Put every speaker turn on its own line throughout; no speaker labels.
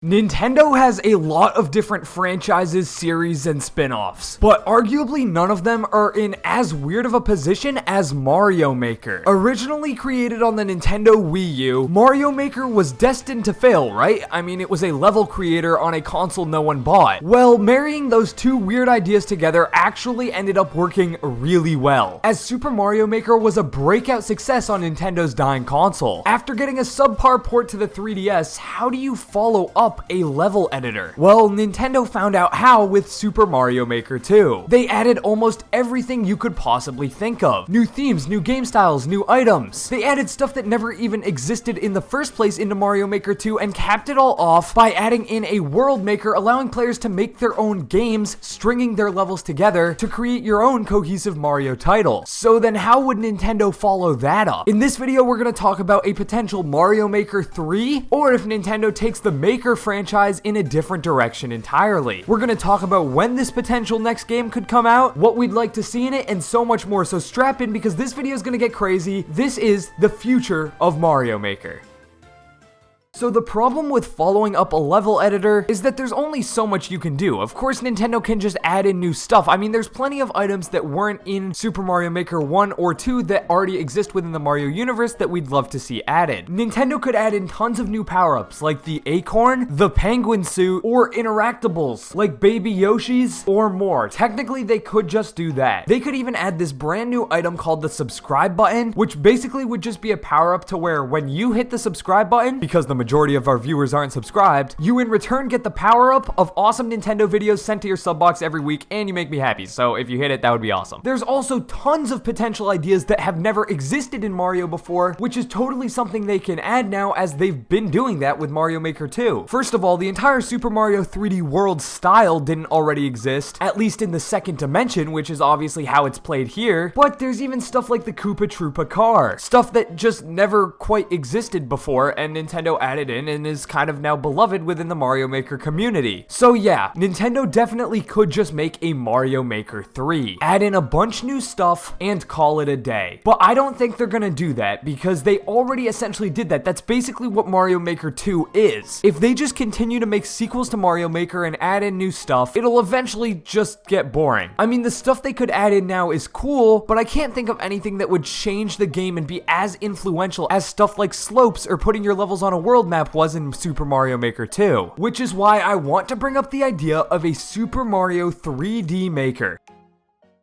Nintendo has a lot of different franchises, series, and spin-offs, but arguably none of them are in as weird of a position as Mario Maker. Originally created on the Nintendo Wii U, Mario Maker was destined to fail, right? I mean, it was a level creator on a console no one bought. Well, marrying those two weird ideas together actually ended up working really well, as Super Mario Maker was a breakout success on Nintendo's dying console. After getting a subpar port to the 3DS, how do you follow up a level editor? Well, Nintendo found out how with Super Mario Maker 2. They added almost everything you could possibly think of. New themes, new game styles, new items. They added stuff that never even existed in the first place into Mario Maker 2 and capped it all off by adding in a world maker, allowing players to make their own games, stringing their levels together to create your own cohesive Mario title. So then how would Nintendo follow that up? In this video, we're going to talk about a potential Mario Maker 3, or if Nintendo takes the Maker franchise in a different direction entirely. We're going to talk about when this potential next game could come out, what we'd like to see in it, and so much more. So strap in because this video is going to get crazy. This is the future of Mario Maker. So the problem with following up a level editor is that there's only so much you can do. Of course, Nintendo can just add in new stuff. I mean, there's plenty of items that weren't in Super Mario Maker 1 or 2 that already exist within the Mario universe that we'd love to see added. Nintendo could add in tons of new power-ups like the acorn, the penguin suit, or interactables like Baby Yoshi's or more. Technically, they could just do that. They could even add this brand new item called the subscribe button, which basically would just be a power-up to where when you hit the subscribe button, because the majority of our viewers aren't subscribed, you in return get the power-up of awesome Nintendo videos sent to your sub box every week, and you make me happy. So if you hit it, that would be awesome. There's also tons of potential ideas that have never existed in Mario before, which is totally something they can add now, as they've been doing that with Mario Maker 2. First of all, the entire Super Mario 3D World style didn't already exist, at least in the second dimension, which is obviously how it's played here, but there's even stuff like the Koopa Troopa car, stuff that just never quite existed before, and Nintendo added in and is kind of now beloved within the Mario Maker community. So yeah, Nintendo definitely could just make a Mario Maker 3, add in a bunch new stuff, and call it a day. But I don't think they're gonna do that because they already essentially did that. That's basically what Mario Maker 2 is. If they just continue to make sequels to Mario Maker and add in new stuff, it'll eventually just get boring. I mean, the stuff they could add in now is cool, but I can't think of anything that would change the game and be as influential as stuff like slopes or putting your levels on a world map was in Super Mario Maker 2, which is why I want to bring up the idea of a Super Mario 3D Maker.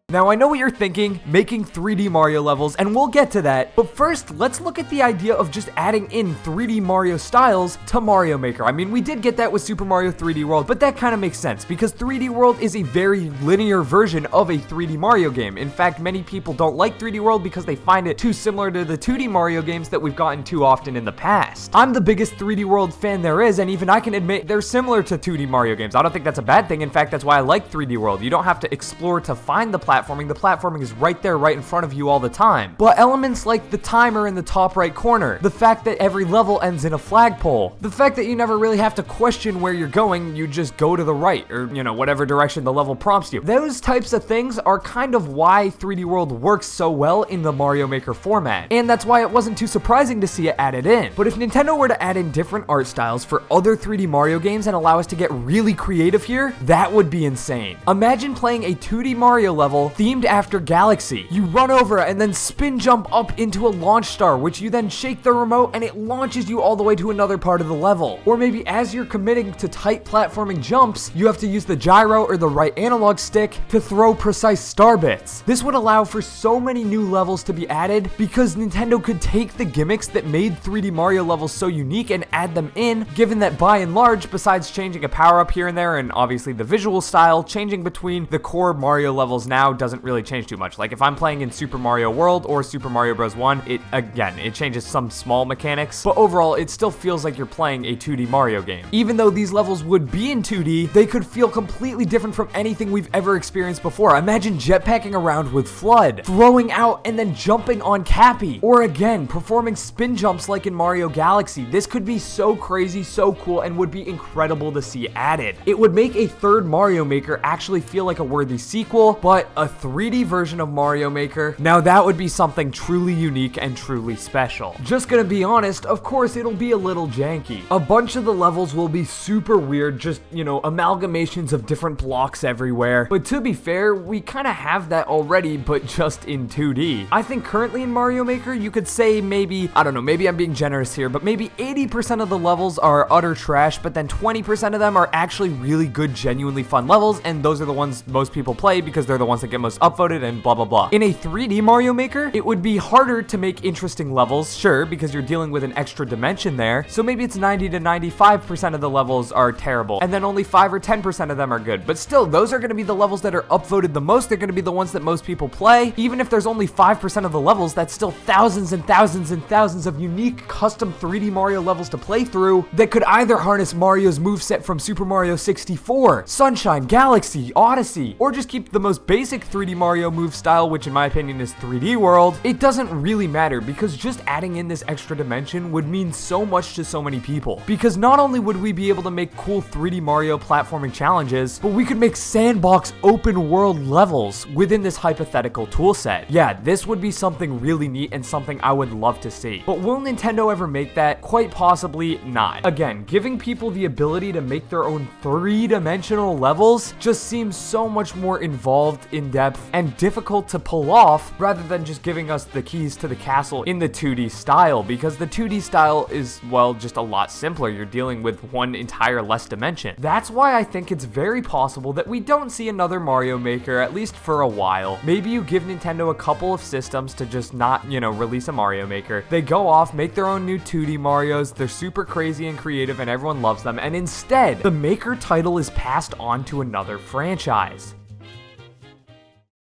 Now, I know what you're thinking, making 3D Mario levels, and we'll get to that, but first, let's look at the idea of just adding in 3D Mario styles to Mario Maker. I mean, we did get that with Super Mario 3D World, but that kind of makes sense, because 3D World is a very linear version of a 3D Mario game. In fact, many people don't like 3D World because they find it too similar to the 2D Mario games that we've gotten too often in the past. I'm the biggest 3D World fan there is, and even I can admit they're similar to 2D Mario games. I don't think that's a bad thing. In fact, that's why I like 3D World. You don't have to explore to find the platforming. The platforming is right there, right in front of you all the time. But elements like the timer in the top right corner, the fact that every level ends in a flagpole, the fact that you never really have to question where you're going, you just go to the right, or, you know, whatever direction the level prompts you. Those types of things are kind of why 3D World works so well in the Mario Maker format. And that's why it wasn't too surprising to see it added in. But if Nintendo were to add in different art styles for other 3D Mario games and allow us to get really creative here, that would be insane. Imagine playing a 2D Mario level themed after Galaxy. You run over and then spin jump up into a launch star, which you then shake the remote and it launches you all the way to another part of the level. Or maybe as you're committing to tight platforming jumps, you have to use the gyro or the right analog stick to throw precise star bits. This would allow for so many new levels to be added because Nintendo could take the gimmicks that made 3D Mario levels so unique and add them in, given that by and large, besides changing a power-up here and there and obviously the visual style, changing between the core Mario levels now doesn't really change too much. Like if I'm playing in Super Mario World or Super Mario Bros. 1, it changes some small mechanics, but overall it still feels like you're playing a 2D Mario game. Even though these levels would be in 2D, they could feel completely different from anything we've ever experienced before. Imagine jetpacking around with FLUDD, throwing out and then jumping on Cappy, or again, performing spin jumps like in Mario Galaxy. This could be so crazy, so cool, and would be incredible to see added. It would make a third Mario Maker actually feel like a worthy sequel, but a a 3D version of Mario Maker, now that would be something truly unique and truly special. Just gonna be honest, of course it'll be a little janky. A bunch of the levels will be super weird, just, you know, amalgamations of different blocks everywhere. But to be fair, we kind of have that already, but just in 2D. I think currently in Mario Maker, you could say maybe, I don't know, maybe I'm being generous here, but maybe 80% of the levels are utter trash, but then 20% of them are actually really good, genuinely fun levels, and those are the ones most people play because they're the ones that get most upvoted and blah blah blah. In a 3D Mario Maker, it would be harder to make interesting levels, sure, because you're dealing with an extra dimension there, so maybe it's 90 to 95% of the levels are terrible, and then only 5 or 10% of them are good, but still, those are going to be the levels that are upvoted the most. They're going to be the ones that most people play. Even if there's only 5% of the levels, that's still thousands and thousands and thousands of unique custom 3D Mario levels to play through that could either harness Mario's moveset from Super Mario 64, Sunshine, Galaxy, Odyssey, or just keep the most basic 3D Mario move style, which in my opinion is 3D World. It doesn't really matter because just adding in this extra dimension would mean so much to so many people. Because not only would we be able to make cool 3D Mario platforming challenges, but we could make sandbox open world levels within this hypothetical toolset. Yeah, this would be something really neat and something I would love to see. But will Nintendo ever make that? Quite possibly not. Again, giving people the ability to make their own three-dimensional levels just seems so much more involved, in-depth, and difficult to pull off rather than just giving us the keys to the castle in the 2D style, because the 2D style is, well, just a lot simpler. You're dealing with one entire less dimension. That's why I think it's very possible that we don't see another Mario Maker, at least for a while. Maybe you give Nintendo a couple of systems to just not, you know, release a Mario Maker. They go off, make their own new 2D Marios, they're super crazy and creative and everyone loves them, and instead, the Maker title is passed on to another franchise.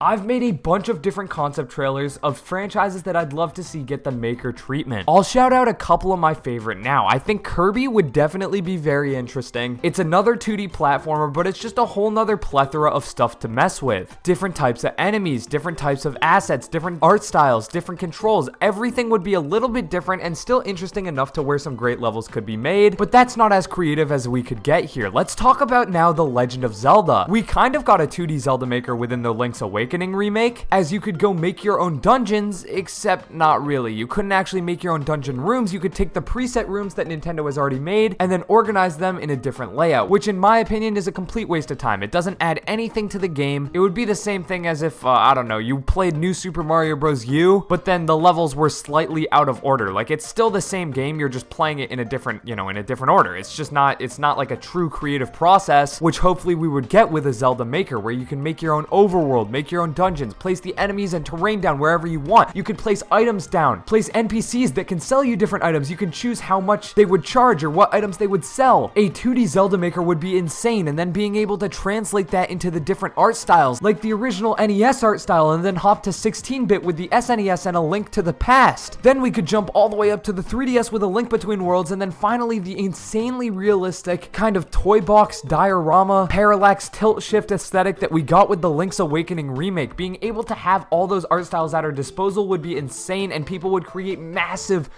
I've made a bunch of different concept trailers of franchises that I'd love to see get the Maker treatment. I'll shout out a couple of my favorite now. I think Kirby would definitely be very interesting. It's another 2D platformer, but it's just a whole nother plethora of stuff to mess with. Different types of enemies, different types of assets, different art styles, different controls. Everything would be a little bit different and still interesting enough to where some great levels could be made, but that's not as creative as we could get here. Let's talk about now The Legend of Zelda. We kind of got a 2D Zelda Maker within the Link's Awakening remake, as you could go make your own dungeons, except not really. You couldn't actually make your own dungeon rooms. You could take the preset rooms that Nintendo has already made and then organize them in a different layout, which in my opinion is a complete waste of time. It doesn't add anything to the game. It would be the same thing as if, I don't know, you played New Super Mario Bros. U, but then the levels were slightly out of order. Like, it's still the same game, you're just playing it in a different, you know, in a different order. It's just not, it's not like a true creative process, which hopefully we would get with a Zelda Maker, where you can make your own overworld, make your own dungeons, place the enemies and terrain down wherever you want. You could place items down, place NPCs that can sell you different items. You can choose how much they would charge or what items they would sell. A 2D Zelda Maker would be insane, and then being able to translate that into the different art styles, like the original NES art style, and then hop to 16-bit with the SNES and A Link to the Past. Then we could jump all the way up to the 3DS with A Link Between Worlds, and then finally the insanely realistic kind of toy box diorama parallax tilt shift aesthetic that we got with the Link's Awakening remake. Being able to have all those art styles at our disposal would be insane, and people would create massive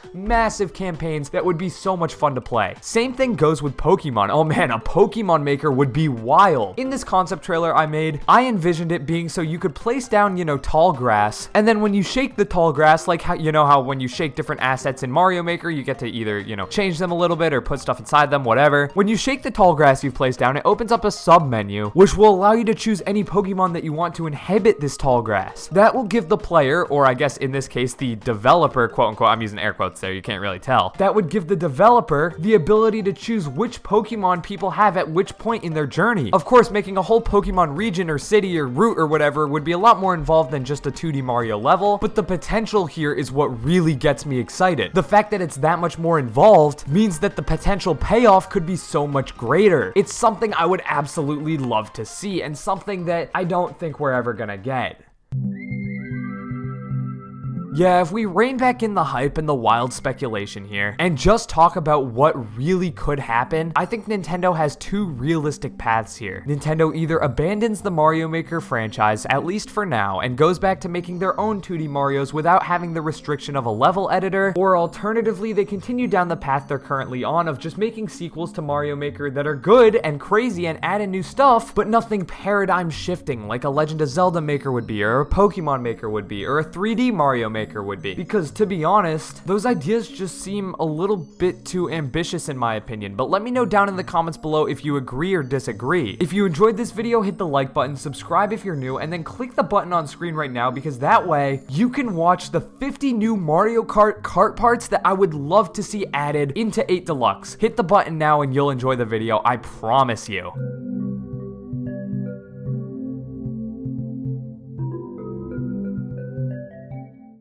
campaigns that would be so much fun to play. Same thing goes with Pokemon. Oh man, a Pokemon Maker would be wild. In this concept trailer I made, I envisioned it being so you could place down, you know, tall grass, and then when you shake the tall grass, like how, you know how when you shake different assets in Mario Maker, you get to either, you know, change them a little bit or put stuff inside them, whatever. When you shake the tall grass you've placed down, it opens up a sub menu, which will allow you to choose any Pokemon that you want to inhabit this tall grass. That will give the player, or I guess in this case the developer, quote unquote, I'm using air quotes there, you can't really tell, that would give the developer the ability to choose which Pokemon people have at which point in their journey. Of course, making a whole Pokemon region or city or route or whatever would be a lot more involved than just a 2D Mario level, but the potential here is what really gets me excited. The fact that it's that much more involved means that the potential payoff could be so much greater. It's something I would absolutely love to see, and something that I don't think we're ever gonna get. Yeah, if we rein back in the hype and the wild speculation here, and just talk about what really could happen, I think Nintendo has two realistic paths here. Nintendo either abandons the Mario Maker franchise, at least for now, and goes back to making their own 2D Marios without having the restriction of a level editor, or alternatively, they continue down the path they're currently on of just making sequels to Mario Maker that are good and crazy and add in new stuff, but nothing paradigm shifting like a Legend of Zelda Maker would be, or a Pokemon Maker would be, or a 3D Mario Maker would be. Because to be honest, those ideas just seem a little bit too ambitious in my opinion, but let me know down in the comments below if you agree or disagree. If you enjoyed this video, hit the like button, subscribe if you're new, and then click the button on screen right now, because that way you can watch the 50 new Mario Kart kart parts that I would love to see added into 8 Deluxe. Hit the button now and you'll enjoy the video, I promise you.